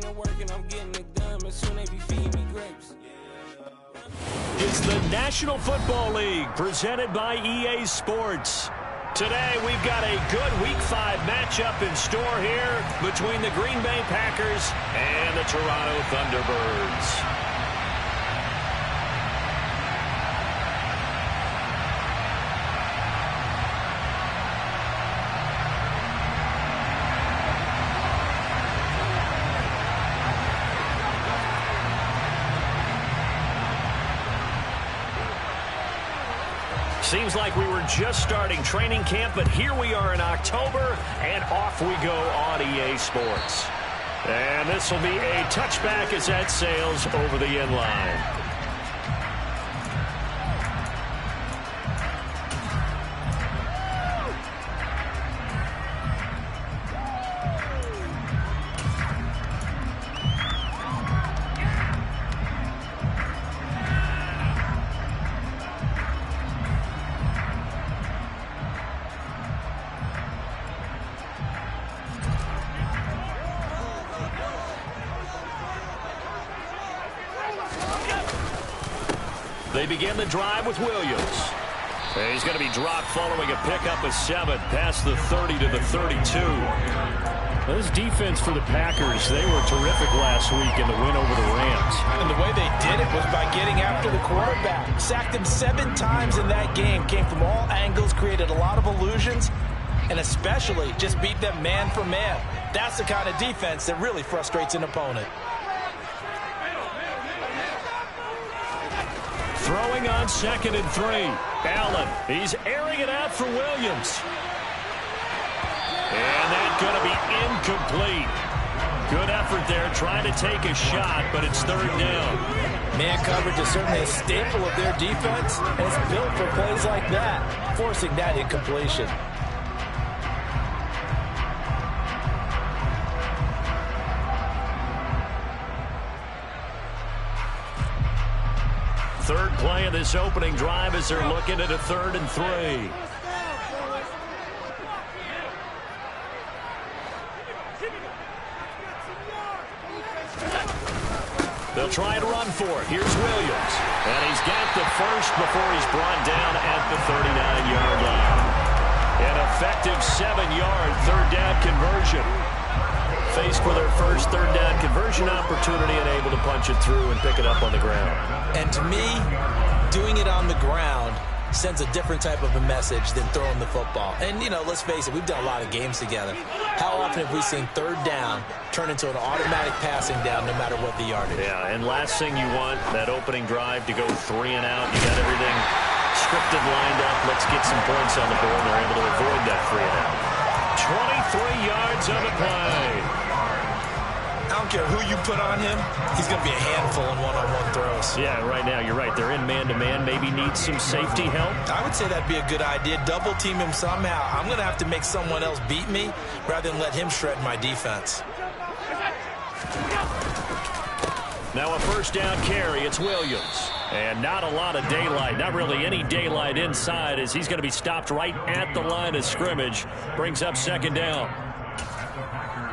I'm getting it done, and soon they be feeding me grapes. It's the National Football League presented by EA Sports. Today we've got a good Week 5 matchup in store here between the Green Bay Packers and the Toronto Thunderbirds. Seems like we were just starting training camp, but here we are in October, and off we go on EA Sports. And this will be a touchback as that sails over the end line. They begin the drive with Williams. And he's going to be dropped following a pickup of 7 past the 30 to the 32. This defense for the Packers, they were terrific last week in the win over the Rams. And the way they did it was by getting after the quarterback. Sacked him 7 times in that game. Came from all angles, created a lot of illusions, and especially just beat them man for man. That's the kind of defense that really frustrates an opponent. Throwing on 2nd and 3. Allen, he's airing it out for Williams. And that's going to be incomplete. Good effort there trying to take a shot, but it's 3rd down. Man coverage is certainly a staple of their defense, and it's built for plays like that, forcing that incompletion. Third play of this opening drive as they're looking at a 3rd and 3. They'll try to run for it. Here's Williams. And he's got the first before he's brought down at the 39-yard line. An effective 7-yard 3rd down conversion. Faced for their first 3rd down conversion opportunity and able to punch it through and pick it up on the ground. And to me, doing it on the ground sends a different type of a message than throwing the football. And, you know, let's face it, we've done a lot of games together. How often have we seen 3rd down turn into an automatic passing down no matter what the yardage? Yeah, and last thing you want, that opening drive to go 3 and out. You got everything scripted, lined up. Let's get some points on the board. They're able to avoid that 3 and out. 23 yards on the play. I don't care who you put on him, he's going to be a handful in one-on-one throws. Yeah, right now, you're right. They're in man-to-man. Maybe need some safety help. I would say that'd be a good idea. Double team him somehow. I'm going to have to make someone else beat me rather than let him shred my defense. Now a 1st down carry. It's Williams. And not a lot of daylight. Not really any daylight inside as he's going to be stopped right at the line of scrimmage. Brings up 2nd down.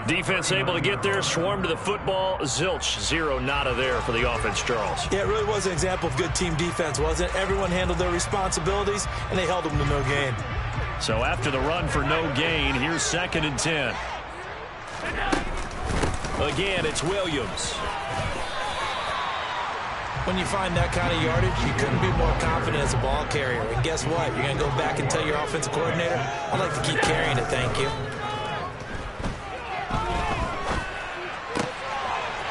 Defense able to get there, swarm to the football. Zilch, 0 nada there for the offense, Charles. Yeah, it really was an example of good team defense, wasn't it? Everyone handled their responsibilities, and they held them to no gain. So after the run for no gain, here's 2nd and 10. Again, it's Williams. When you find that kind of yardage, you couldn't be more confident as a ball carrier. And guess what? You're going to go back and tell your offensive coordinator, I'd like to keep carrying it, thank you.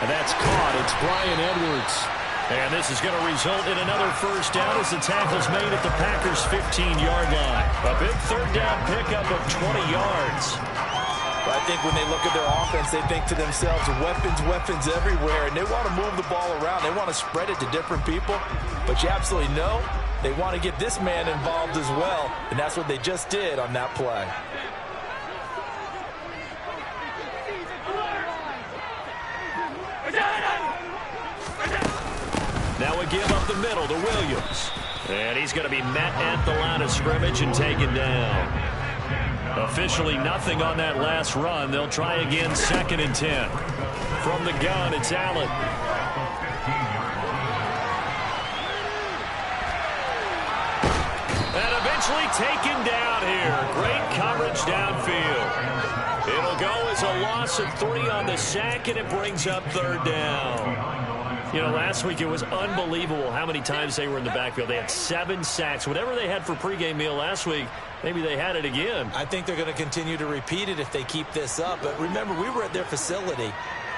And that's caught. It's Brian Edwards. And this is going to result in another 1st down as the tackle's made at the Packers' 15-yard line. A big 3rd down pickup of 20 yards. But I think when they look at their offense, they think to themselves, weapons everywhere, and they want to move the ball around. They want to spread it to different people. But you absolutely know they want to get this man involved as well, and that's what they just did on that play. Now a give up the middle to Williams. And he's going to be met at the line of scrimmage and taken down. Officially nothing on that last run. They'll try again, 2nd and 10. From the gun, it's Allen. And eventually taken down here. Great coverage downfield. It'll go as a loss of 3 on the sack, and it brings up 3rd down. You know, last week it was unbelievable how many times they were in the backfield. They had 7 sacks. Whatever they had for pregame meal last week, maybe they had it again. I think they're going to continue to repeat it if they keep this up. But remember, we were at their facility,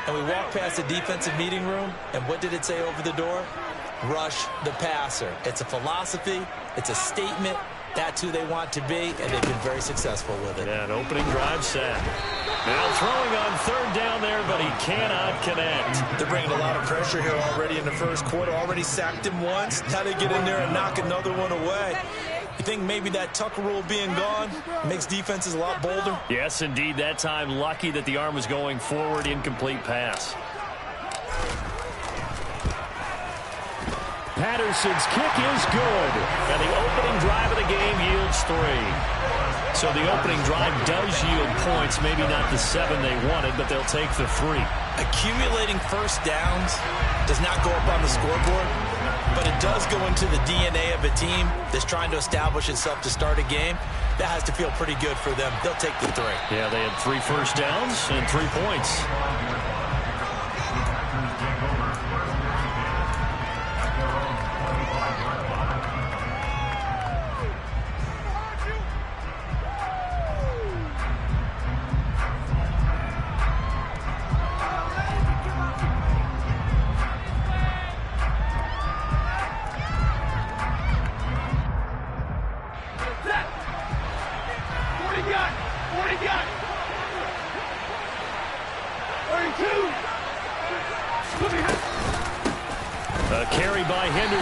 and we walked past the defensive meeting room, and what did it say over the door? Rush the passer. It's a philosophy. It's a statement. That's who they want to be, and they've been very successful with it. Yeah, an opening drive set. Now throwing on 3rd down there, but he cannot connect. They're bringing a lot of pressure here already in the first quarter. Already sacked him once. Now they get in there and knock another one away. You think maybe that Tucker rule being gone makes defenses a lot bolder? Yes, indeed. That time, lucky that the arm was going forward. Incomplete pass. Patterson's kick is good. And the opening drive of the game yields 3. So the opening drive does yield points. Maybe not the 7 they wanted, but they'll take the 3. Accumulating first downs does not go up on the scoreboard, but it does go into the DNA of a team that's trying to establish itself to start a game. That has to feel pretty good for them. They'll take the 3. Yeah, they had 3 first downs and 3 points.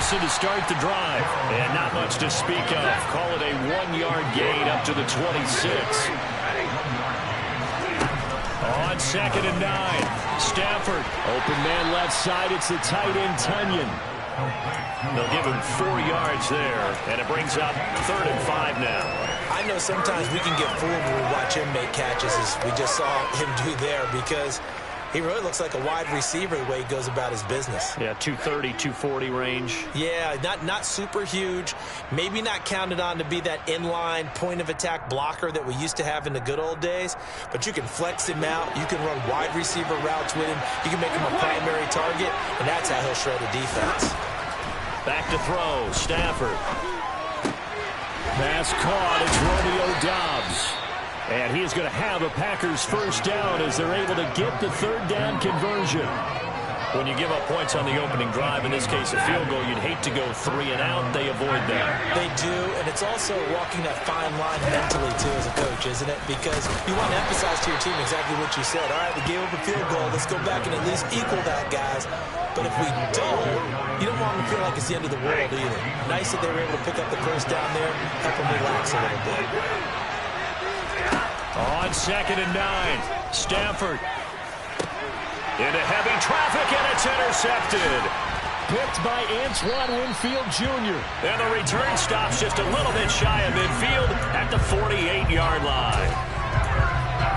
To start the drive, and not much to speak of. Call it a 1-yard gain up to the 26. On 2nd and 9, Stafford, open man left side. It's the tight end Tunyon. They'll give him 4 yards there, and it brings up 3rd and 5 now. I know sometimes we can get fooled when we watch him make catches, as we just saw him do there, because he really looks like a wide receiver the way he goes about his business. Yeah, 230, 240 range. Yeah, not super huge. Maybe not counted on to be that inline point-of-attack blocker that we used to have in the good old days. But you can flex him out. You can run wide receiver routes with him. You can make him a primary target, and that's how he'll shred a defense. Back to throw, Stafford. Pass caught, it's Romeo Doubs. And he is going to have a Packers first down as they're able to get the 3rd down conversion. When you give up points on the opening drive, in this case a field goal, you'd hate to go 3 and out. They avoid that. They do, and it's also walking that fine line mentally, too, as a coach, isn't it? Because you want to emphasize to your team exactly what you said. All right, we gave up a field goal. Let's go back and at least equal that, guys. But if we don't, you don't want them to feel like it's the end of the world either. Nice that they were able to pick up the first down there, help them relax a little bit. On 2nd and 9, Stafford into heavy traffic, and it's intercepted. Picked by Antoine Winfield Jr. And the return stops just a little bit shy of midfield at the 48-yard line.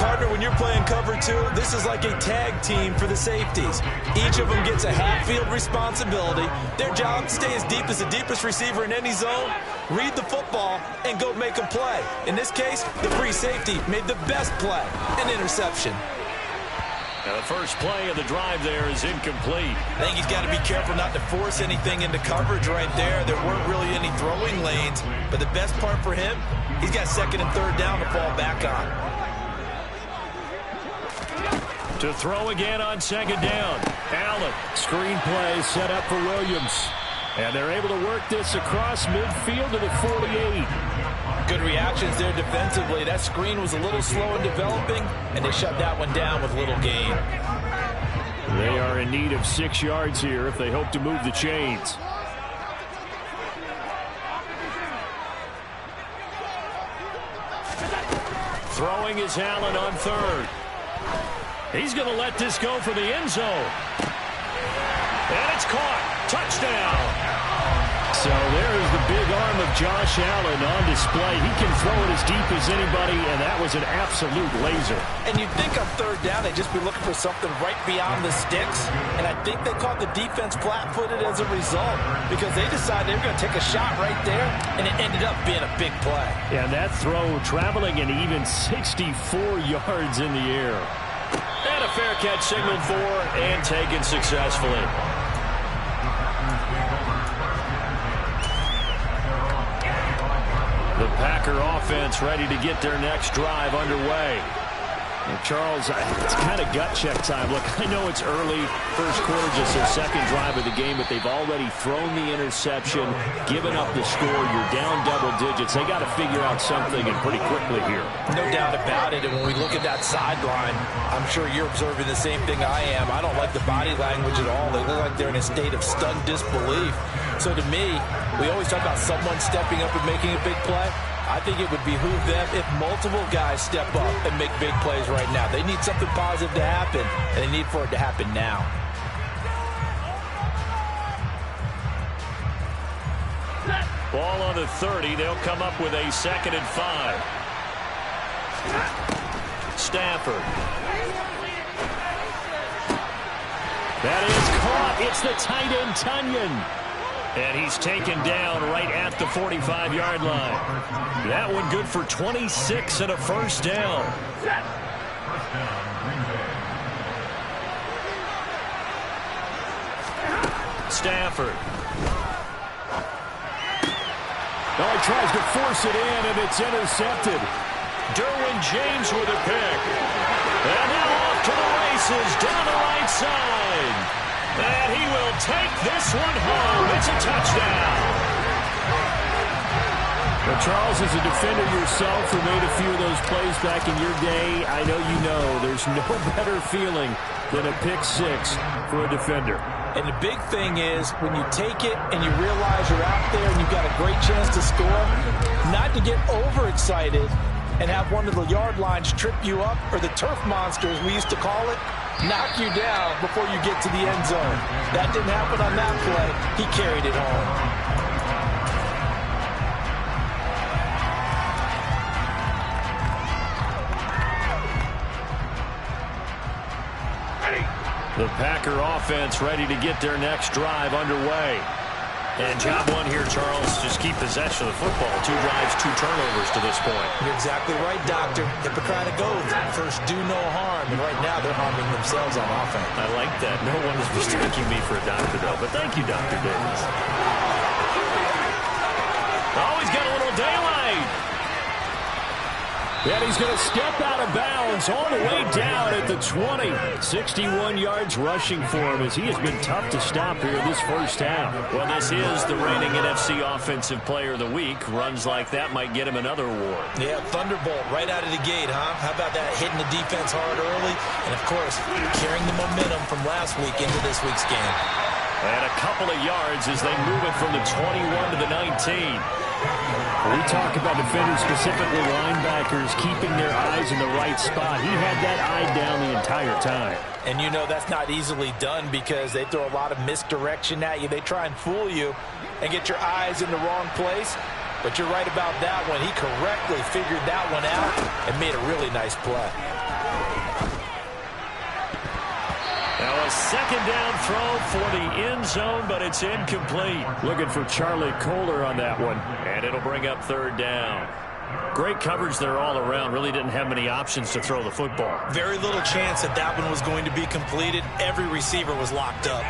Partner, when you're playing cover 2, this is like a tag team for the safeties. Each of them gets a half-field responsibility. Their job, stay as deep as the deepest receiver in any zone, read the football, and go make a play. In this case, the free safety made the best play, an interception. Now the first play of the drive there is incomplete. I think he's got to be careful not to force anything into coverage right there. There weren't really any throwing lanes, but the best part for him, he's got 2nd and 3rd down to fall back on. To throw again on 2nd down. Allen, screen play set up for Williams. And they're able to work this across midfield to the 48. Good reactions there defensively. That screen was a little slow in developing, and they shut that one down with little gain. They are in need of 6 yards here if they hope to move the chains. Throwing is Allen on 3rd. He's going to let this go for the end zone. And it's caught. Touchdown. So there's the big arm of Josh Allen on display. He can throw it as deep as anybody, and that was an absolute laser. And you'd think on third down they'd just be looking for something right beyond the sticks. And I think they caught the defense flat-footed as a result because they decided they were going to take a shot right there, and it ended up being a big play. And that throw traveling an even 64 yards in the air. And a fair catch signaled for and taken successfully. The Packer offense ready to get their next drive underway. And Charles, it's kind of gut check time. Look, I know it's early, first quarter, just their second drive of the game, but they've already thrown the interception, given up the score. You're down double digits. They got to figure out something, and pretty quickly here. No doubt about it. And when we look at that sideline, I'm sure you're observing the same thing I am. I don't like the body language at all. They look like they're in a state of stunned disbelief. So to me, we always talk about someone stepping up and making a big play. I think it would behoove them if multiple guys step up and make big plays right now. They need something positive to happen, and they need for it to happen now. Ball on the 30. They'll come up with a 2nd and 5. Stafford. That is caught. It's the tight end, Tunyon. And he's taken down right at the 45-yard line. That one good for 26 and a first down. Stafford. Oh, he tries to force it in, and it's intercepted. Derwin James with a pick. And now off to the races down the right side. And he will take this one home. It's a touchdown. Well, Charles, as a defender yourself who made a few of those plays back in your day, I know you know there's no better feeling than a pick six for a defender. And the big thing is when you take it and you realize you're out there and you've got a great chance to score, not to get overexcited and have one of the yard lines trip you up, or the turf monsters we used to call it, knock you down before you get to the end zone. That didn't happen on that play. He carried it home. The Packer offense ready to get their next drive underway. And job one here, Charles, just keep possession of the football. 2 drives, 2 turnovers to this point. You're exactly right, Doctor. Hippocratic oath. First, do no harm. And right now, they're harming themselves on offense. I like that. No one is mistaking me for a doctor, though. But thank you, Dr. Davis. Oh, he's got a little daylight. And he's going to step out of bounds all the way down at the 20. 61 yards rushing for him as he has been tough to stop here this first half. Well, this is the reigning NFC Offensive Player of the Week. Runs like that might get him another award. Yeah, Thunderbolt right out of the gate, huh? How about that, hitting the defense hard early? And, of course, carrying the momentum from last week into this week's game. And a couple of yards as they move it from the 21 to the 19. We talk about defenders, specifically linebackers, keeping their eyes in the right spot. He had that eye down the entire time. And you know that's not easily done because they throw a lot of misdirection at you. They try and fool you and get your eyes in the wrong place. But you're right about that one. He correctly figured that one out and made a really nice play. Now a 2nd down throw for the end zone, but it's incomplete. Looking for Charlie Kohler on that one. And it'll bring up 3rd down. Great coverage there all around. Really didn't have many options to throw the football. Very little chance that that one was going to be completed. Every receiver was locked up.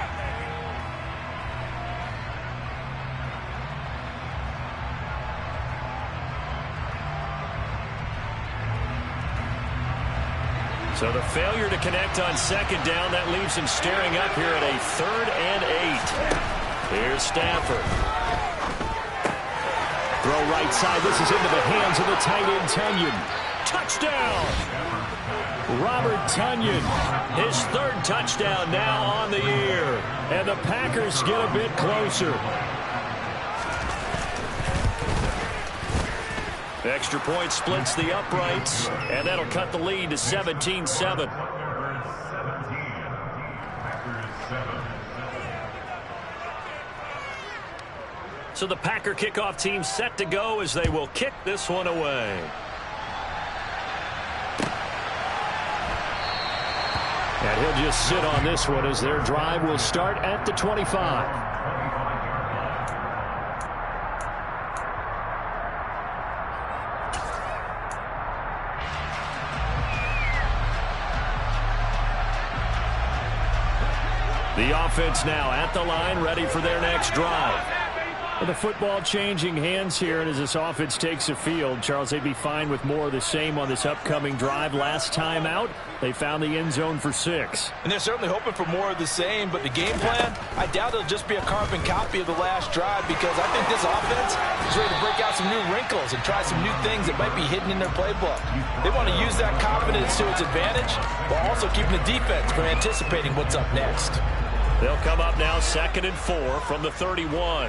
So the failure to connect on 2nd down, that leaves him staring up here at a 3rd and 8. Here's Stafford. Throw right side. This is into the hands of the tight end, Tunyon. Touchdown! Robert Tunyon. His 3rd touchdown now on the year. And the Packers get a bit closer. Extra point splits the uprights, and that'll cut the lead to 17-7. So the Packer kickoff team set to go as they will kick this one away. And he'll just sit on this one as their drive will start at the 25. The offense now at the line, ready for their next drive. With the football changing hands here, and as this offense takes the field, Charles, they'd be fine with more of the same on this upcoming drive. Last time out, they found the end zone for 6. And they're certainly hoping for more of the same, but the game plan, I doubt it'll just be a carbon copy of the last drive, because I think this offense is ready to break out some new wrinkles and try some new things that might be hidden in their playbook. They want to use that confidence to its advantage, while also keeping the defense from anticipating what's up next. They'll come up now 2nd and 4 from the 31.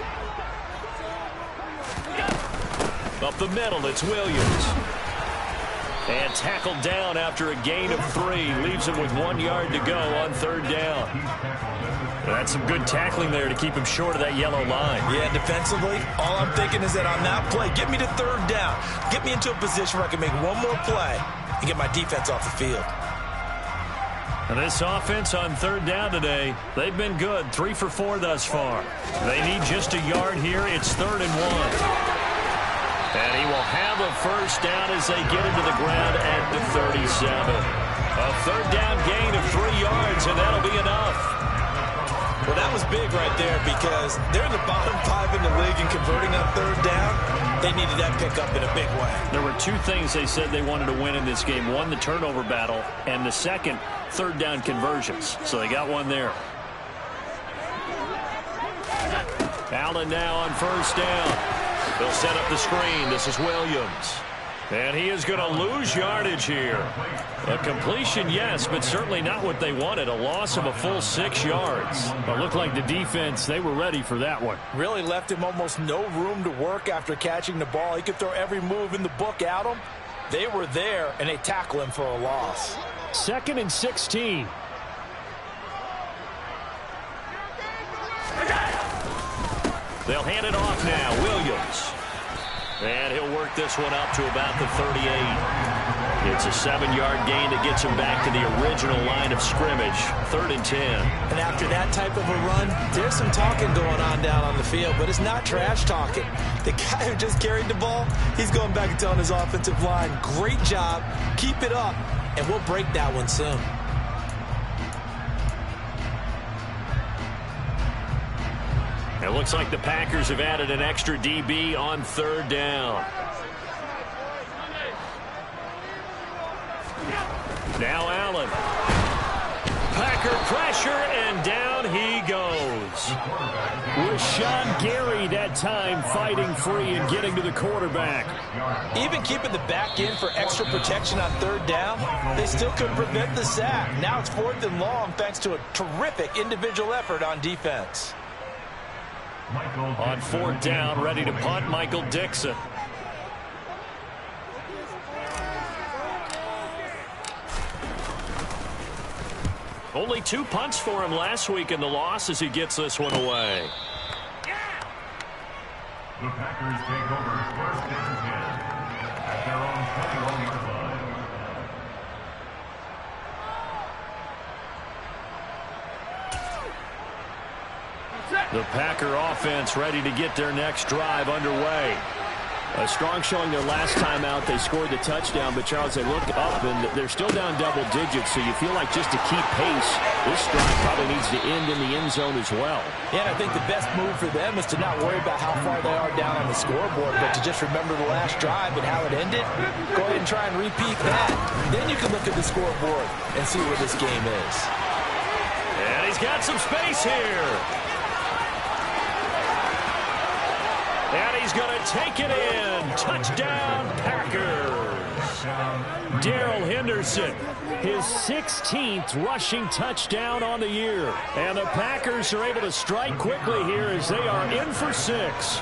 Up the middle, it's Williams. And tackled down after a gain of 3. Leaves him with 1 yard to go on 3rd down. That's some good tackling there to keep him short of that yellow line. Yeah, defensively, all I'm thinking is that on that play, get me to 3rd down. Get me into a position where I can make one more play and get my defense off the field. And this offense on 3rd down today, they've been good. 3 for 4 thus far. They need just a yard here. It's 3rd and 1. And he will have a first down as they get into the ground at the 37. A 3rd down gain of 3 yards, and that'll be enough. Well, that was big right there, because they're in the bottom 5 in the league in converting on 3rd down. They needed that pickup in a big way. There were 2 things they said they wanted to win in this game. One, the turnover battle, and the second, 3rd down conversions. So they got one there. Allen now on 1st down. They'll set up the screen. This is Williams. And he is going to lose yardage here. A completion, yes, but certainly not what they wanted. A loss of a full 6 yards. It looked like the defense, they were ready for that one. Really left him almost no room to work after catching the ball. He could throw every move in the book at him. They were there, and they tackle him for a loss. 2nd and 16. They'll hand it off now. Williams. And he'll work this one up to about the 38. It's a 7-yard gain that gets him back to the original line of scrimmage. 3rd and 10. And after that type of a run, there's some talking going on down on the field, but it's not trash talking. The guy who just carried the ball, he's going back and telling his offensive line, great job, keep it up, and we'll break that one soon. It looks like the Packers have added an extra DB on 3rd down. Now Allen. Packer pressure, and down he goes. Rashawn Gary that time fighting free and getting to the quarterback. Even keeping the back in for extra protection on 3rd down, they still couldn't prevent the sack. Now it's 4th and long thanks to a terrific individual effort on defense. On 4th down, ready to punt, Michael Dixon. Only 2 punts for him last week in the loss as he gets this one away. The Packers take over 1st and 10 at their own 21-yard line. The Packer offense ready to get their next drive underway. A strong showing their last time out. They scored the touchdown, but Charles, they look up and they're still down double digits, so you feel like just to keep pace, this drive probably needs to end in the end zone as well. Yeah, and I think the best move for them is to not worry about how far they are down on the scoreboard, but to just remember the last drive and how it ended. Go ahead and try and repeat that. Then you can look at the scoreboard and see where this game is. And he's got some space here. And he's going to take it in. Touchdown, Packers. Darrell Henderson, his 16th rushing touchdown on the year. And the Packers are able to strike quickly here as they are in for 6.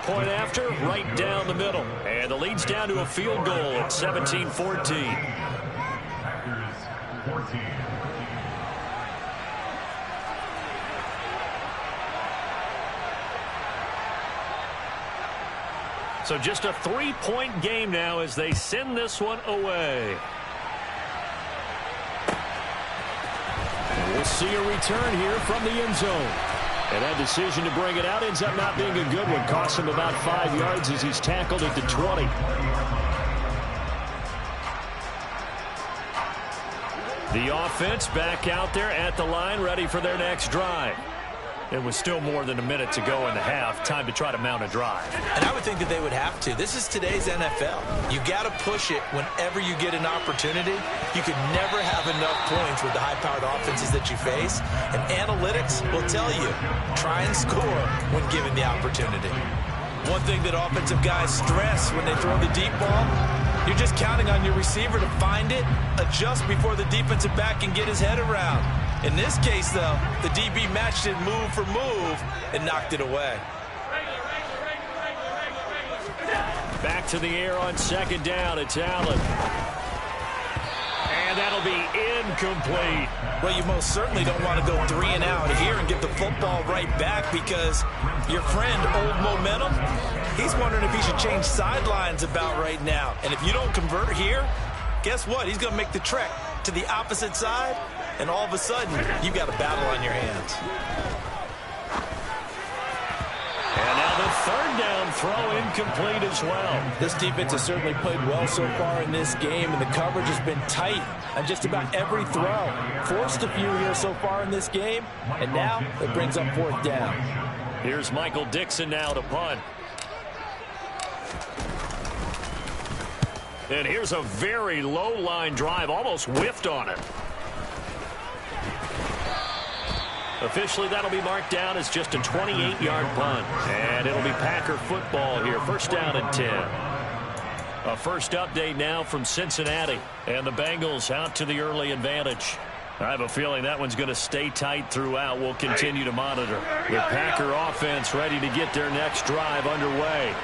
Point after, right down the middle. And the lead's down to a field goal at 17-14. 14. So just a 3-point game now as they send this one away. And we'll see a return here from the end zone. And that decision to bring it out ends up not being a good one. Costs him about 5 yards as he's tackled at the 20. The offense back out there at the line, ready for their next drive. It was still more than a minute to go in the half. Time to try to mount a drive. And I would think that they would have to. This is today's NFL. You got to push it whenever you get an opportunity. You could never have enough points with the high-powered offenses that you face. And analytics will tell you, try and score when given the opportunity. One thing that offensive guys stress when they throw the deep ball, you're just counting on your receiver to find it, adjust before the defensive back can get his head around. In this case, though, the DB matched it move for move and knocked it away. Back to the air on second down. It's Allen. And that'll be incomplete. Well, you most certainly don't want to go 3 and out here and get the football right back because your friend, Old Momentum, he's wondering if he should change sidelines about right now. And if you don't convert here, guess what? He's going to make the trek to the opposite side. And all of a sudden, you've got a battle on your hands. And now the third down throw incomplete as well. This defense has certainly played well so far in this game, and the coverage has been tight on just about every throw. Forced a few here so far in this game, and now it brings up fourth down. Here's Michael Dixon now to punt. And here's a very low line drive, almost whiffed on it. Officially, that'll be marked down as just a 28-yard punt. And it'll be Packer football here. First down and 10. A first update now from Cincinnati. And the Bengals out to the early advantage. I have a feeling that one's going to stay tight throughout. We'll continue to monitor. The Packer offense ready to get their next drive underway.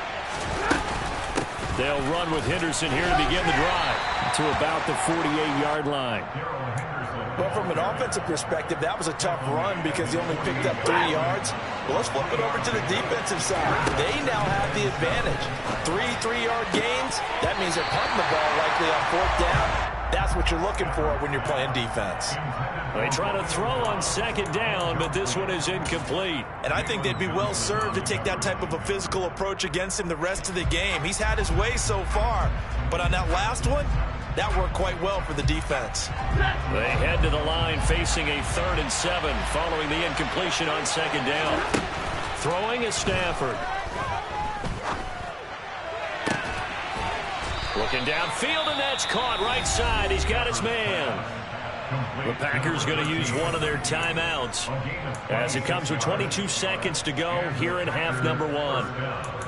They'll run with Henderson here to begin the drive to about the 48-yard line. Well, from an offensive perspective, that was a tough run because he only picked up 3 yards. Well, let's flip it over to the defensive side. They now have the advantage. 3 3-yard gains. That means they're punting the ball likely on fourth down. That's what you're looking for when you're playing defense. They try to throw on second down, but this one is incomplete. And I think they'd be well served to take that type of a physical approach against him the rest of the game. He's had his way so far, but on that last one, that worked quite well for the defense. They head to the line facing a 3rd and 7 following the incompletion on second down. Throwing is Stafford. Looking downfield, and that's caught right side. He's got his man. The Packers going to use one of their timeouts as it comes with 22 seconds to go here in half number 1.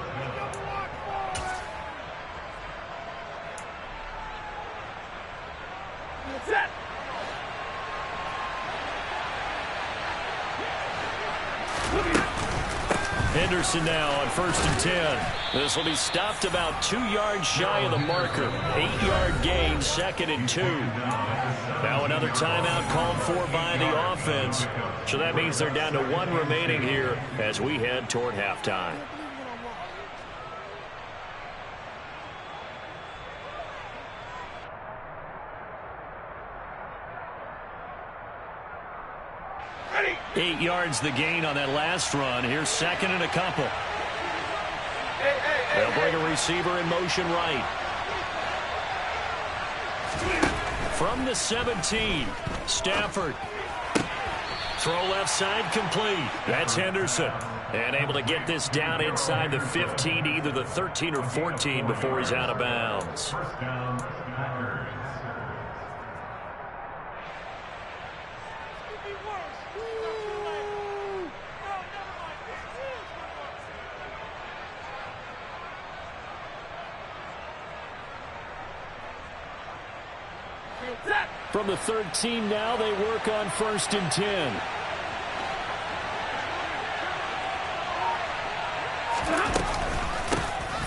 Henderson now on 1st and 10. This will be stopped about 2 yards shy of the marker. 8-yard gain, 2nd and 2. Now another timeout called for by the offense. So that means they're down to 1 remaining here as we head toward halftime. Ready. 8 yards the gain on that last run. Here's 2nd and a couple. They'll bring a receiver in motion right. From the 17, Stafford. Throw left side complete. That's Henderson. And able to get this down inside the 15 to either the 13 or 14 before he's out of bounds. First down, Packers. From the 13 now, they work on 1st and 10.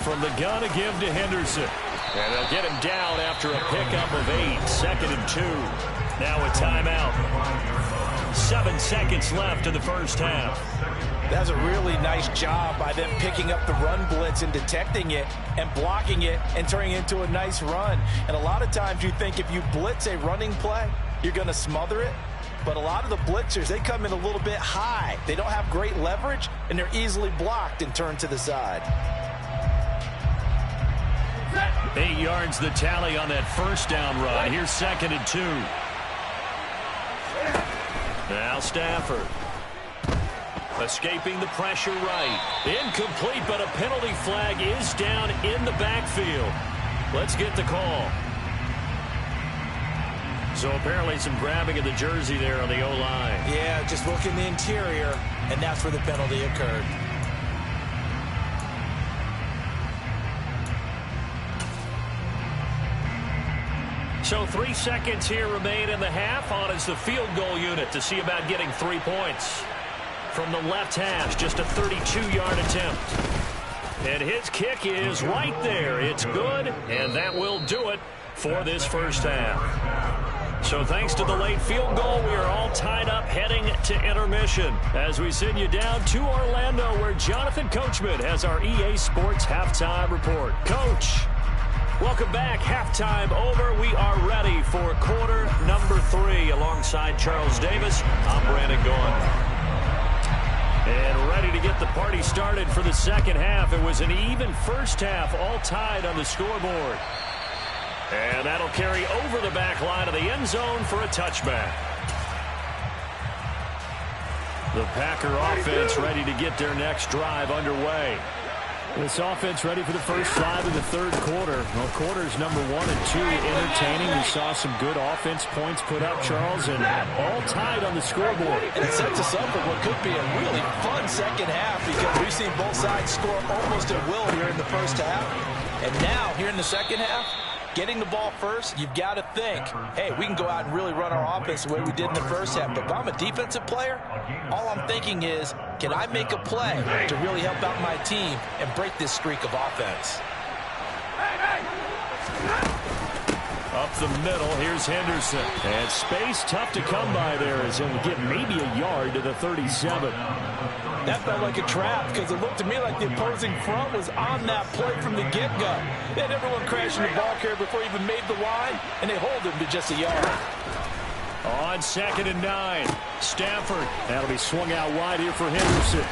From the gun, a give to Henderson. And they'll get him down after a pickup of 8. 2nd and 2. Now a timeout. 7 seconds left in the first half. That's a really nice job by them picking up the run blitz and detecting it and blocking it and turning it into a nice run. And a lot of times you think if you blitz a running play, you're going to smother it. But a lot of the blitzers, they come in a little bit high. They don't have great leverage, and they're easily blocked and turned to the side. 8 yards the tally on that first down run. Here's 2nd and 2. Now Stafford. Escaping the pressure right. Incomplete, but a penalty flag is down in the backfield. Let's get the call. So apparently some grabbing of the jersey there on the O-line. Yeah, just look in the interior, and that's where the penalty occurred. So 3 seconds here remain in the half. On is the field goal unit to see about getting 3 points. From the left hash, just a 32-yard attempt. And his kick is right there. It's good, and that will do it for this first half. So thanks to the late field goal, we are all tied up heading to intermission as we send you down to Orlando where Jonathan Coachman has our EA Sports halftime report. Coach, welcome back. Halftime over. We are ready for quarter number 3 alongside Charles Davis. I'm Brandon Gaughan. And ready to get the party started for the second half. It was an even first half, all tied on the scoreboard. And that'll carry over the back line of the end zone for a touchback. The Packer offense ready to get their next drive underway. This offense ready for the first drive of the third quarter. Well, quarters number 1 and 2 entertaining. We saw some good offense points put up, Charles, and all tied on the scoreboard. And it sets us up for what could be a really fun second half because we've seen both sides score almost at will here in the first half. And now, here in the second half, getting the ball first, you've got to think, hey, we can go out and really run our offense the way we did in the first half. But if I'm a defensive player, all I'm thinking is, can I make a play to really help out my team and break this streak of offense? Up the middle, here's Henderson. And space tough to come by there as he'll get maybe a yard to the 37. That felt like a trap because it looked to me like the opposing front was on that play from the get-go. They had everyone crashing the ball carrier before he even made the line, and they hold him to just a yard. On 2nd and 9, Stafford. That'll be swung out wide here for Henderson.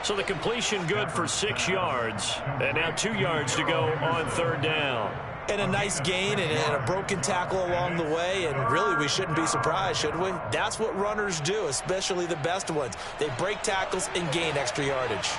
So the completion good for 6 yards, and now 2 yards to go on third down. And a nice gain and a broken tackle along the way, and really we shouldn't be surprised, should we? That's what runners do, especially the best ones. They break tackles and gain extra yardage.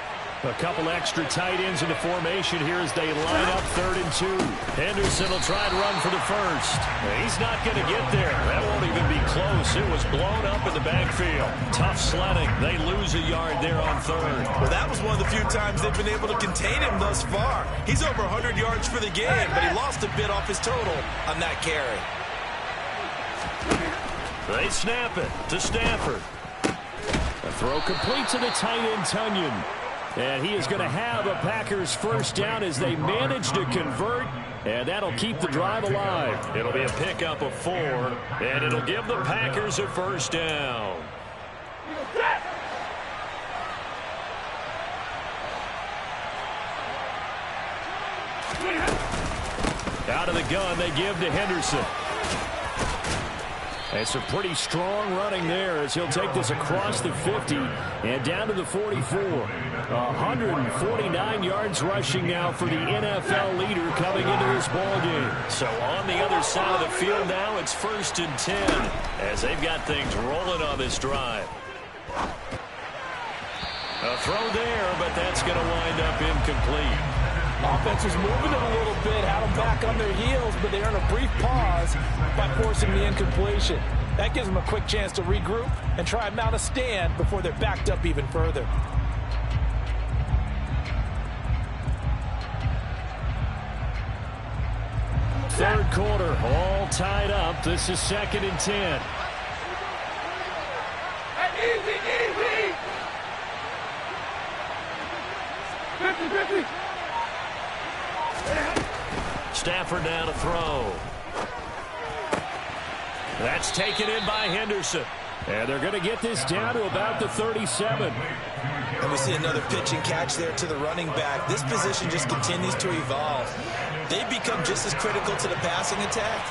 A couple extra tight ends in the formation here as they line up 3rd and 2. Henderson will try and run for the first. He's not going to get there. That won't even be close. It was blown up in the backfield. Tough sledding. They lose a yard there on 3rd. Well, that was one of the few times they've been able to contain him thus far. He's over 100 yards for the game, but he lost a bit off his total on that carry. They snap it to Stafford. A throw complete to the tight end, Tunyon. And he is going to have a Packers first down as they manage to convert, and that'll keep the drive alive. It'll be a pickup of 4, and it'll give the Packers a first down. Out of the gun, they give to Henderson. And some pretty strong running there as he'll take this across the 50 and down to the 44. 149 yards rushing now for the NFL leader coming into this ballgame. So on the other side of the field now, it's 1st and 10 as they've got things rolling on this drive. A throw there, but that's going to wind up incomplete. Offense was moving it a little bit, had them back on their heels, but they earn a brief pause by forcing the incompletion. That gives them a quick chance to regroup and try and mount a stand before they're backed up even further. Third quarter, all tied up. This is 2nd and 10. Easy, easy. 50-50. Stafford now to throw. That's taken in by Henderson. And they're going to get this down to about the 37. And we see another pitch and catch there to the running back. This position just continues to evolve. They've become just as critical to the passing attack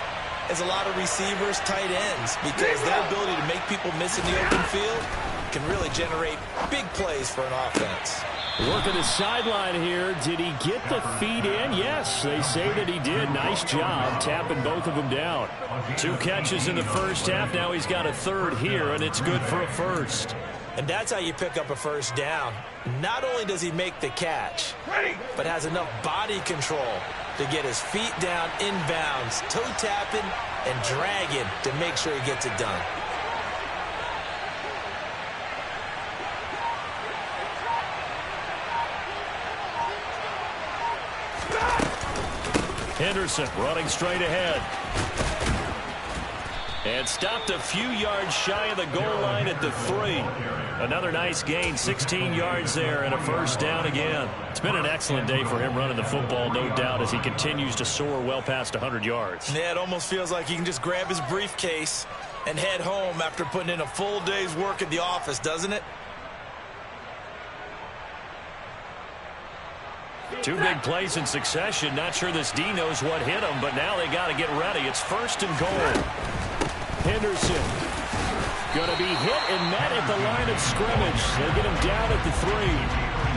as a lot of receivers, tight ends, because their ability to make people miss in the open field can really generate big plays for an offense. Working the sideline here. Did he get the feet in? Yes, they say that he did. Nice job tapping both of them down. 2 catches in the first half. Now he's got a third here, and it's good for a first. And that's how you pick up a first down. Not only does he make the catch, but has enough body control to get his feet down inbounds, toe tapping and dragging to make sure he gets it done. Henderson running straight ahead. And stopped a few yards shy of the goal line at the 3. Another nice gain, 16 yards there, and a first down again. It's been an excellent day for him running the football, no doubt, as he continues to soar well past 100 yards. Yeah, it almost feels like he can just grab his briefcase and head home after putting in a full day's work at the office, doesn't it? 2 big plays in succession. Not sure this D knows what hit him, but now they got to get ready. It's 1st and goal. Henderson going to be hit and met at the line of scrimmage. They'll get him down at the 3.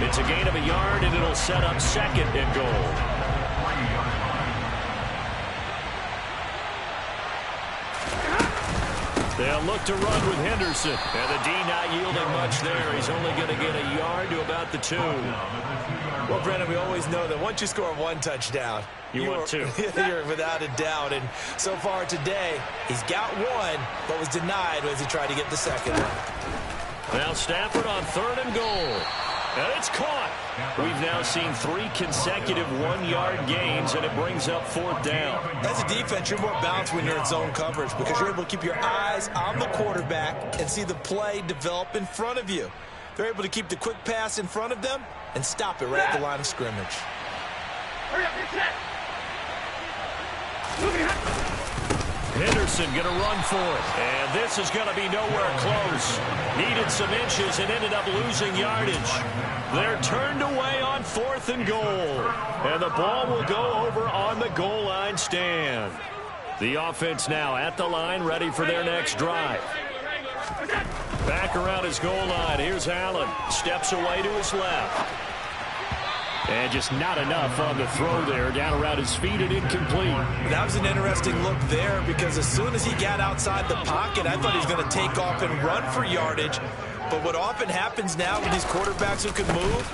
It's a gain of a yard, and it'll set up 2nd and goal. They'll look to run with Henderson. And the D not yielding much there. He's only going to get a yard to about the 2. Well, Brennan, we always know that once you score 1 touchdown, you want 2. You're without a doubt. And so far today, he's got 1, but was denied as he tried to get the 2nd one. Now Stafford on 3rd and goal. And it's caught. We've now seen 3 consecutive 1-yard gains, and it brings up 4th down. As a defense, you're more balanced when you're in zone coverage because you're able to keep your eyes on the quarterback and see the play develop in front of you. They're able to keep the quick pass in front of them and stop it right at the line of scrimmage. Henderson going to run for it. And this is going to be nowhere close. Needed some inches and ended up losing yardage. They're turned away on 4th and goal. And the ball will go over on the goal line stand. The offense now at the line, ready for their next drive. Back around his goal line. Here's Allen. Steps away to his left. And just not enough on the throw there. Down around his feet and incomplete. That was an interesting look there because as soon as he got outside the pocket, I thought he was going to take off and run for yardage. But what often happens now with these quarterbacks who can move,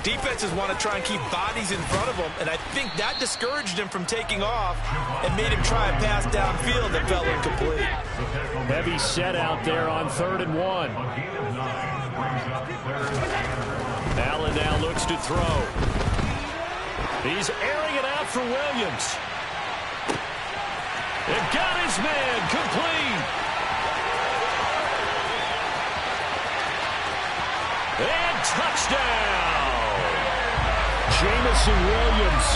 defenses want to try and keep bodies in front of them. And I think that discouraged him from taking off and made him try a pass downfield that fell incomplete. Heavy set out there on 3rd and 1. Allen now looks to throw. He's airing it out for Williams. It got his man complete. And touchdown. Jamison Williams,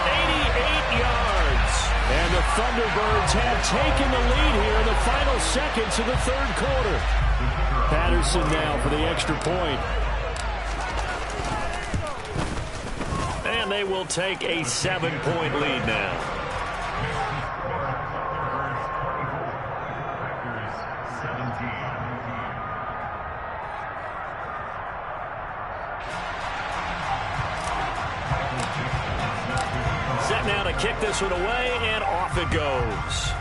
88 yards. And the Thunderbirds have taken the lead here in the final seconds of the 3rd quarter. Patterson now for the extra point. And they will take a 7-point lead now. Set now to kick this one away, and off it goes.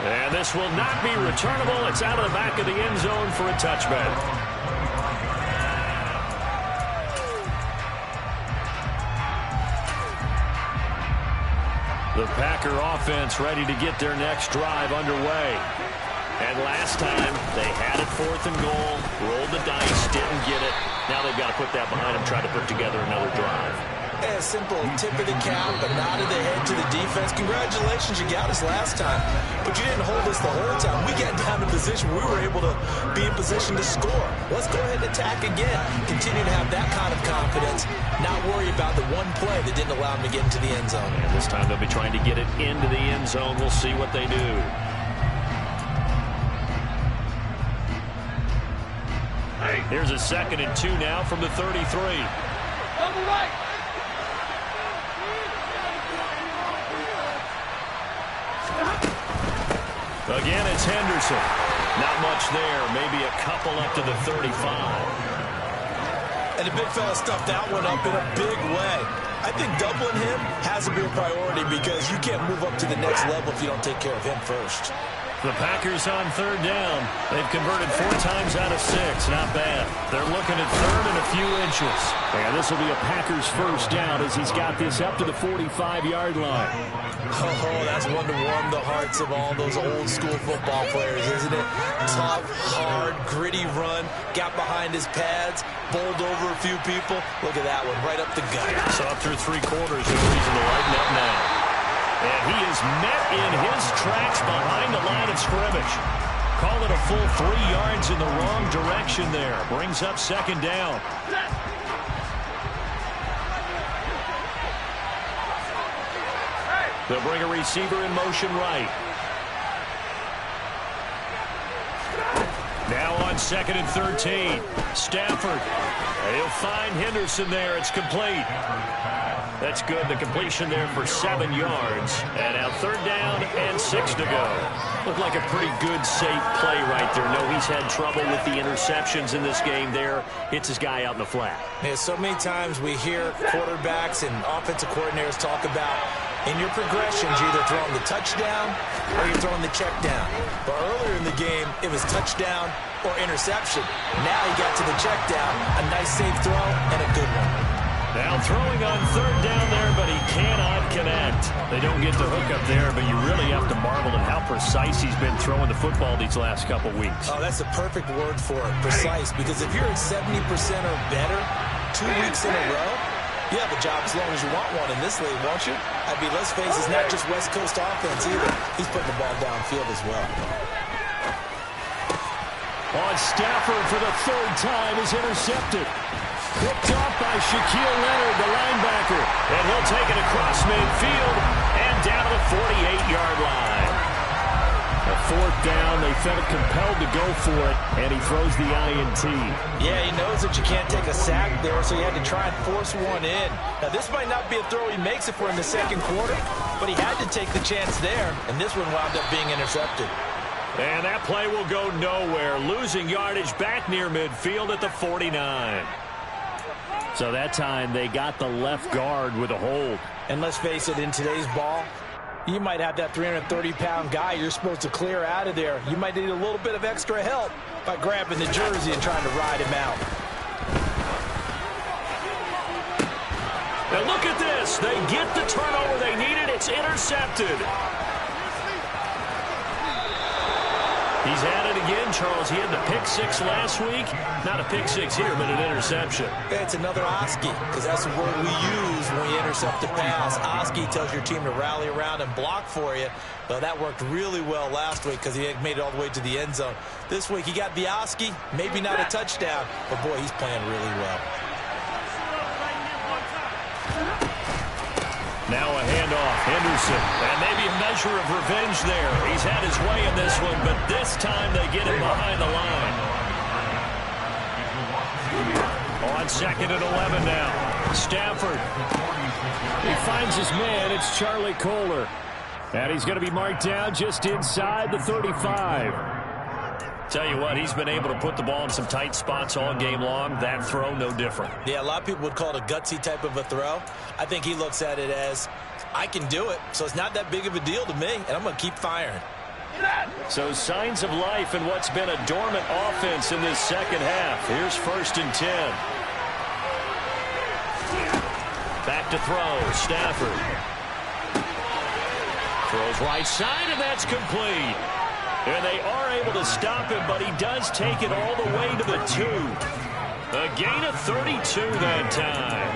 And this will not be returnable. It's out of the back of the end zone for a touchback. The Packer offense ready to get their next drive underway. And last time, they had it 4th and goal, rolled the dice, didn't get it. Now they've got to put that behind them, try to put together another drive. A simple tip of the cap, a nod of the head to the defense. Congratulations, you got us last time, but you didn't hold us the whole time. We got down to position we were able to be in position to score. Let's go ahead and attack again. Continue to have that kind of confidence, not worry about the one play that didn't allow them to get into the end zone. And this time they'll be trying to get it into the end zone. We'll see what they do. Here's a 2nd and 2 now from the 33. Double right. Again, it's Henderson. Not much there. Maybe a couple up to the 35. And the big fella stuffed that one up in a big way. I think doubling him has to be a priority because you can't move up to the next level if you don't take care of him first. The Packers on 3rd down. They've converted 4 times out of 6. Not bad. They're looking at 3rd and a few inches. And this will be a Packers 1st down as he's got this up to the 45-yard line. Oh, that's one to warm the hearts of all those old school football players, isn't it? Tough, hard, gritty run. Got behind his pads, bowled over a few people. Look at that one, right up the gut. So up through 3 quarters, no reason to lighten up now. And he is met in his tracks behind the line of scrimmage. Call it a full 3 yards in the wrong direction there. Brings up 2nd down. They'll bring a receiver in motion right. Now on 2nd and 13. Stafford. He'll find Henderson there. It's complete. That's good. The completion there for 7 yards. And now 3rd down and 6 to go. Looked like a pretty good, safe play right there. No, he's had trouble with the interceptions in this game there. Hits his guy out in the flat. Yeah, so many times we hear quarterbacks and offensive coordinators talk about in your progressions, you're either throwing the touchdown or you're throwing the check down. But earlier in the game, it was touchdown or interception. Now he got to the check down, a nice safe throw, and a good one. Now throwing on 3rd down there, but he cannot connect. They don't get the hook up there, but you really have to marvel at how precise he's been throwing the football these last couple weeks. Oh, that's the perfect word for it, precise, because if you're at 70% or better 2 weeks in a row, you have a job as long as you want one in this league, won't you? I mean, let's face it, it's not just West Coast offense either. He's putting the ball downfield as well. On Stafford for the 3rd time is intercepted. Picked off by Shaquille Leonard, the linebacker. And he'll take it across midfield and down to the 48-yard line. A 4th down, they felt compelled to go for it, and he throws the INT. Yeah, he knows that you can't take a sack there, so he had to try and force one in. Now, this might not be a throw he makes it for in the 2nd quarter, but he had to take the chance there, and this one wound up being intercepted. And that play will go nowhere, losing yardage back near midfield at the 49. So that time they got the left guard with a hold. And let's face it, in today's ball, you might have that 330-pound guy you're supposed to clear out of there. You might need a little bit of extra help by grabbing the jersey and trying to ride him out. Now look at this. They get the turnover they needed. It's intercepted. He's at it again, Charles. He had the pick 6 last week. Not a pick 6 here, but an interception. It's another Oski, because that's the word we use when we intercept a pass. Oski tells your team to rally around and block for you. Well, that worked really well last week because he had made it all the way to the end zone. This week, he got the Oski, maybe not a touchdown, but boy, he's playing really well. Now a handoff, Henderson, and maybe a measure of revenge there. He's had his way in this one, but this time they get him behind the line. On 2nd and 11 now. Stafford. He finds his man. It's Charlie Kohler. And he's going to be marked down just inside the 35. Tell you what, he's been able to put the ball in some tight spots all game long. That throw, no different. Yeah, a lot of people would call it a gutsy type of a throw. I think he looks at it as, I can do it, so it's not that big of a deal to me, and I'm going to keep firing. So signs of life in what's been a dormant offense in this 2nd half. Here's 1st and 10. Back to throw, Stafford. Throws right side, and that's complete. And they are able to stop him, but he does take it all the way to the 2. A gain of 32 that time.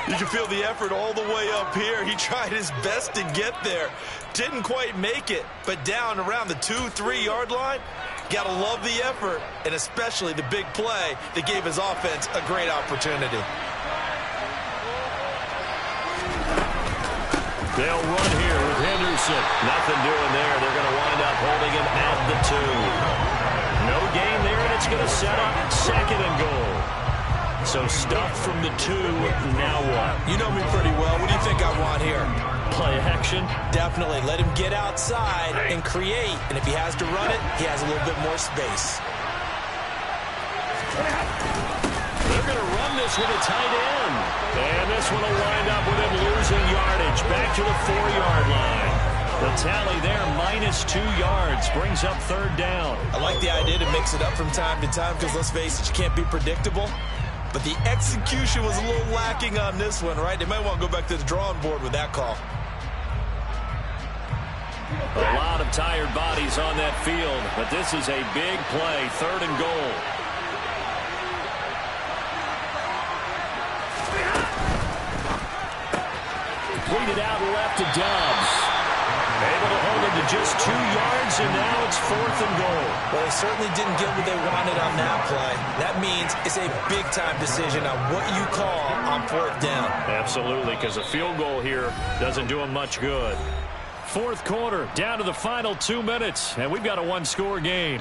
You can feel the effort all the way up here. He tried his best to get there. Didn't quite make it, but down around the 2-3 yard line. Got to love the effort, and especially the big play that gave his offense a great opportunity. They'll run here with Henderson. Nothing doing there. They're going to wind up holding him at the 2. No gain there, and it's going to set up 2nd and goal. So stuff from the 2, now what? You know me pretty well. What do you think I want here? Play action? Definitely. Let him get outside and create. And if he has to run it, he has a little bit more space. They're going to run this with a tight end. And this one will wind up with him losing yardage. Back to the 4-yard line. The tally there, -2 yards, brings up 3rd down. I like the idea to mix it up from time to time because, let's face it, you can't be predictable. But the execution was a little lacking on this one, right? They might want to go back to the drawing board with that call. A lot of tired bodies on that field, but this is a big play, 3rd and goal. Completed out left to Dobbs. Able to hold him to just 2 yards, and now it's 4th and goal. Well, they certainly didn't get what they wanted on that play. That means it's a big-time decision on what you call on 4th down. Absolutely, because a field goal here doesn't do them much good. 4th quarter, down to the final 2 minutes, and we've got a 1-score game.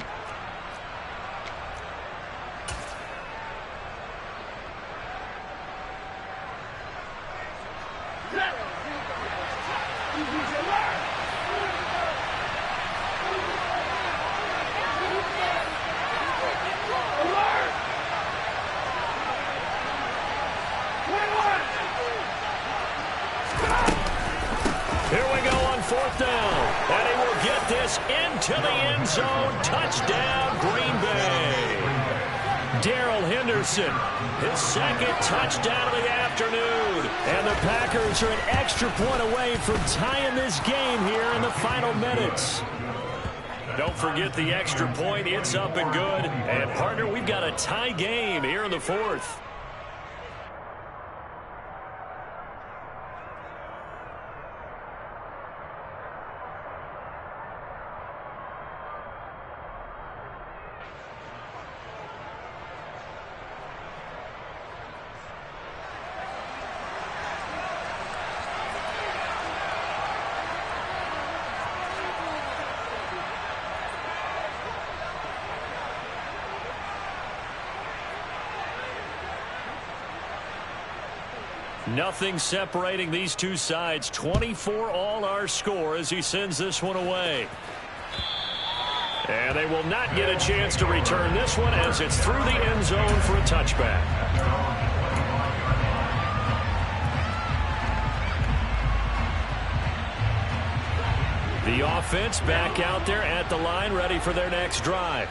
Here we go on 4th down, and he will get this into the end zone. Touchdown, Green Bay. Darrell Henderson, his 2nd touchdown of the afternoon. And the Packers are an extra point away from tying this game here in the final minutes. Don't forget the extra point. It's up and good. And, partner, we've got a tie game here in the 4th. Nothing separating these two sides. 24 all our score as he sends this one away. And they will not get a chance to return this one as it's through the end zone for a touchback. The offense back out there at the line, ready for their next drive.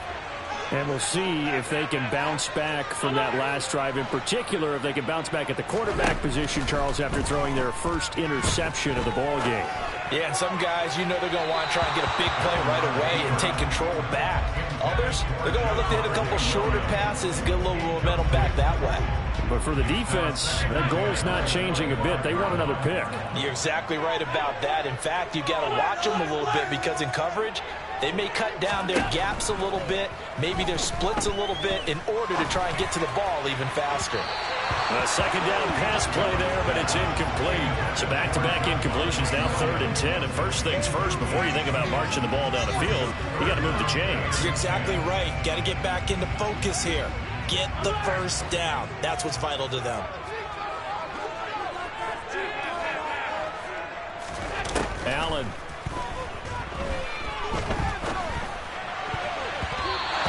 And we'll see if they can bounce back from that last drive, in particular if they can bounce back at the quarterback position, Charles, after throwing their first interception of the ball game. Yeah, and some guys, you know they're going to want to try and get a big play right away and take control back. Others, they're going to look to hit a couple shorter passes, get a little momentum back that way. But for the defense, that goal's not changing a bit. They want another pick. You're exactly right about that. In fact, you got to watch them a little bit because in coverage, they may cut down their gaps a little bit, maybe their splits a little bit in order to try and get to the ball even faster. A second down pass play there, but it's incomplete. So back-to-back incompletions, now 3rd and 10. And first things first, before you think about marching the ball down the field, you got to move the chains. You're exactly right. Got to get back into focus here. Get the first down. That's what's vital to them. Allen.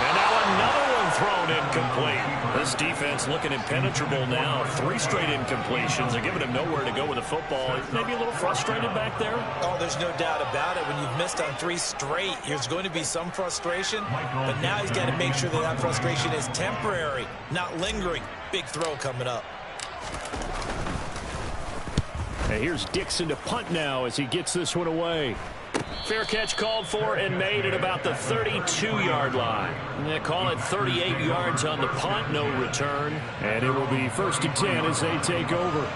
And now another one thrown incomplete. This defense looking impenetrable now. 3 straight incompletions. They're giving him nowhere to go with the football. Maybe a little frustrated back there. Oh, there's no doubt about it. When you've missed on 3 straight, there's going to be some frustration. But now he's got to make sure that that frustration is temporary, not lingering. Big throw coming up. And here's Dixon to punt now as he gets this one away. Fair catch called for and made at about the 32-yard line. And they call it 38 yards on the punt, no return. And it will be 1st and 10 as they take over.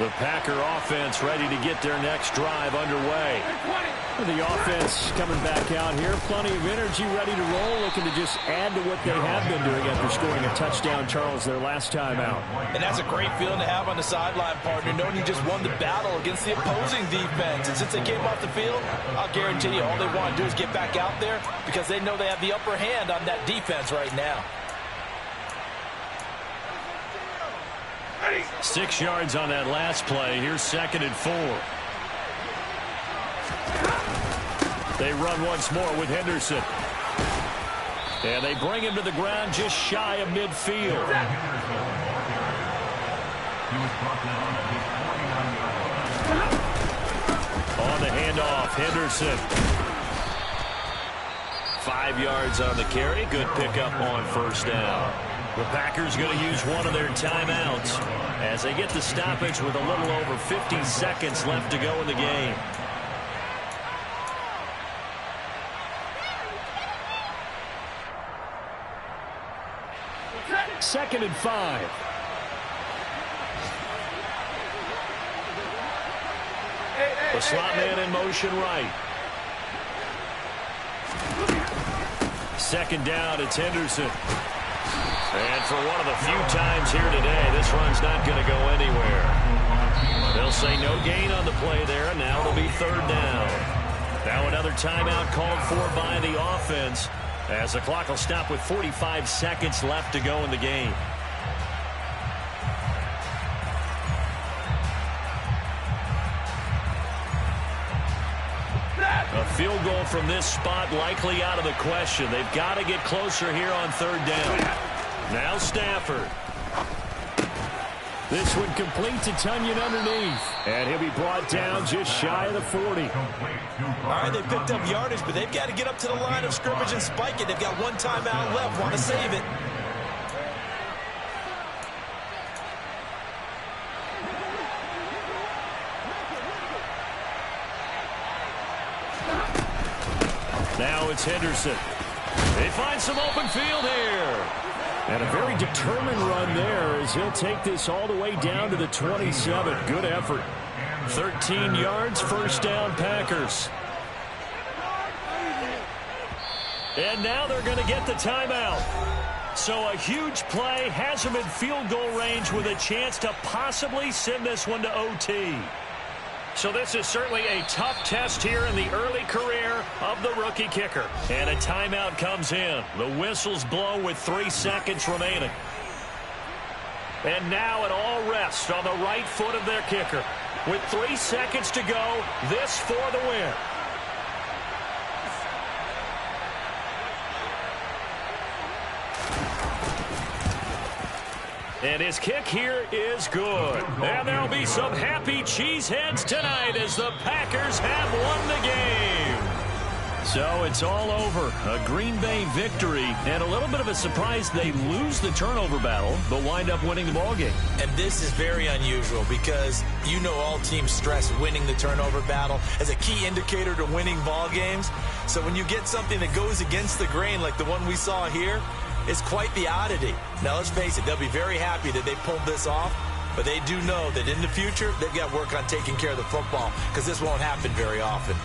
The Packer offense ready to get their next drive underway. The offense coming back out here. Plenty of energy, ready to roll, looking to just add to what they have been doing after scoring a touchdown, Charles, their last time out. And that's a great feeling to have on the sideline, partner, knowing you just won the battle against the opposing defense. And since they came off the field, I'll guarantee you all they want to do is get back out there because they know they have the upper hand on that defense right now. 6 yards on that last play. Here's 2nd and 4. They run once more with Henderson. And they bring him to the ground just shy of midfield. On the handoff, Henderson. 5 yards on the carry. Good pickup on first down. The Packers going to use one of their timeouts as they get the stoppage with a little over 50 seconds left to go in the game. Second and 5. The slot man in motion right. 2nd down, it's Henderson. And for one of the few times here today, this run's not going to go anywhere. They'll say no gain on the play there, and now it'll be 3rd down. Now another timeout called for by the offense as the clock will stop with 45 seconds left to go in the game. A field goal from this spot likely out of the question. They've got to get closer here on 3rd down. Now Stafford. This one complete to Tunyon underneath. And he'll be brought down just shy of the 40. All right, they picked up yardage, but they've got to get up to the line of scrimmage and spike it. They've got one timeout left. Want to save it. Now it's Henderson. They find some open field here. And a very determined run there as he'll take this all the way down to the 27. Good effort. 13 yards, first down, Packers. And now they're going to get the timeout. So a huge play has them in field goal range with a chance to possibly send this one to OT. So this is certainly a tough test here in the early career of the rookie kicker. And a timeout comes in. The whistles blow with 3 seconds remaining. And now it all rests on the right foot of their kicker. With 3 seconds to go, this for the win. And his kick here is good. And there'll be some happy cheeseheads tonight as the Packers have won the game. So it's all over. A Green Bay victory. And a little bit of a surprise they lose the turnover battle, but wind up winning the ballgame. And this is very unusual because you know all teams stress winning the turnover battle as a key indicator to winning ball games. So when you get something that goes against the grain like the one we saw here, it's quite the oddity. Now, let's face it, they'll be very happy that they pulled this off, but they do know that in the future, they've got to work on taking care of the football because this won't happen very often.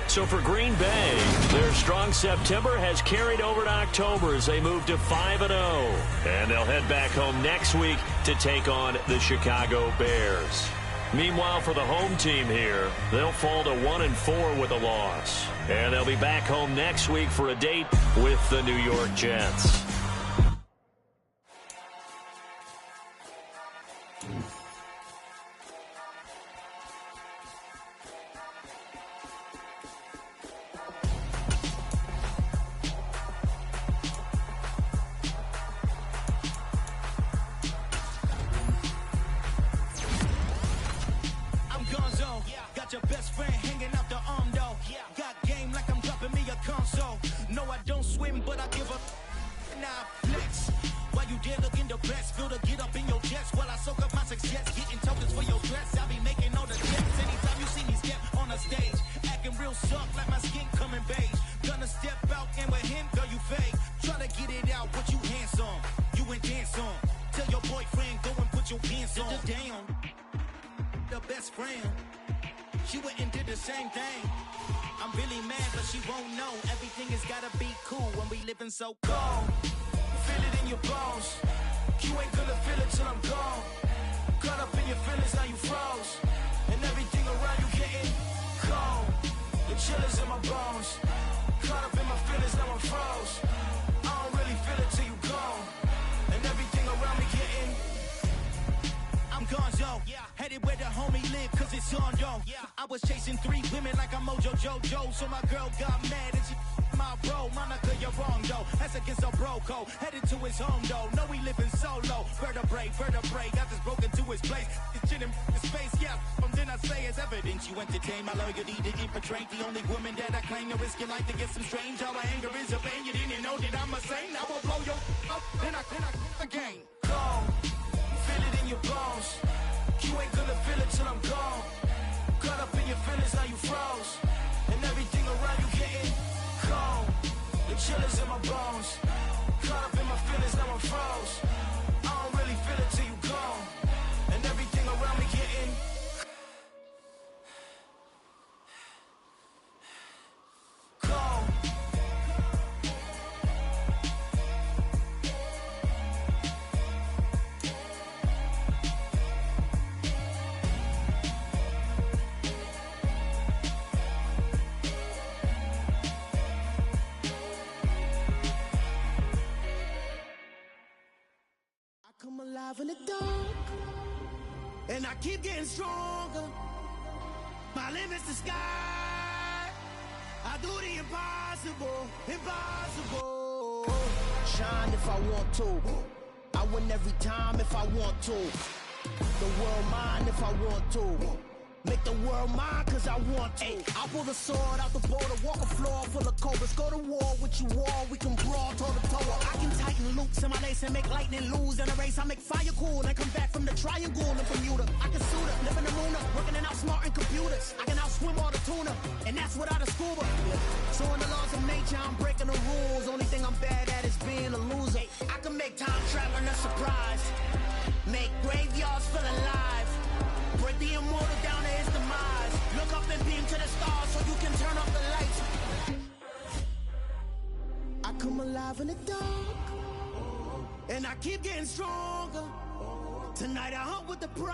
So for Green Bay, their strong September has carried over to October as they move to 5-0. And they'll head back home next week to take on the Chicago Bears. Meanwhile, for the home team here, they'll fall to 1-4 with a loss. And they'll be back home next week for a date with the New York Jets. Your best friend hanging out the arm though. Got game like I'm dropping me a console. No, I don't swim, but I give up. Now flex. While you there looking the best, feel to get up in your chest while I soak up my success. Getting tokens for your dress, I be making all the checks. Anytime you see me step on a stage, acting real soft like my skin coming beige. Gonna step out and with him, girl, you fake. Try to get it out, but you handsome. You ain't dance on. Tell your boyfriend, go and put your pants on. on. Down, the best friend. She went and did the same thing. I'm really mad, but she won't know. Everything has gotta be cool when we living so cold. Feel it in your bones. You ain't gonna feel it till I'm gone. Caught up in your feelings, now you froze. And everything around you getting cold. The chill is in my bones. Caught up in my feelings, now I'm froze. I don't really feel it till you gone. And everything around me getting I'm gonzo, headed where the homie live, cause it's on though. I was chasing 3 women like I'm Mojo Jojo, so my girl got mad and she my bro. Monica, you're wrong though, that's against a bro code. Headed to his home though, no we living solo. Vertebrae, got this broken to his place. This shit in his face, from then I say it's evidence. You entertain my loyalty to infiltrate the only woman that I claim to risk your life to get some strange. How my anger is a pain, you didn't know that I'm a saint. I will blow your up, then I again. Go. Feel it in your bones. You ain't gonna feel it till I'm gone. Caught up in your feelings, now you froze. And everything around you getting cold. The chill is in my bones. Caught up in my feelings, now I'm froze. I don't really feel it till you gone. And everything around me getting cold. Come alive in the dark, and I keep getting stronger. My limit's the sky. I do the impossible, impossible. Shine if I want to. I win every time if I want to. The world mine if I want to. Make the world mine cause I want to. I pull the sword out the border, walk a floor full of cobras. Go to war with you all, we can brawl toe to toe. I can tighten loops in my lace and make lightning lose in a race. I make fire cool and come back from the triangle in Bermuda. I can suit up, live in the Luna, working and outsmarting computers. I can outswim all the tuna, and that's without a scuba. So in the laws of nature, I'm breaking the rules. Only thing I'm bad at is being a loser. I can make time traveling a surprise. Make graveyards feel alive. Break the immortal down to his demise. Look up and beam to the stars so you can turn off the lights. I come alive in the dark, and I keep getting stronger. Tonight I hunt with the pride.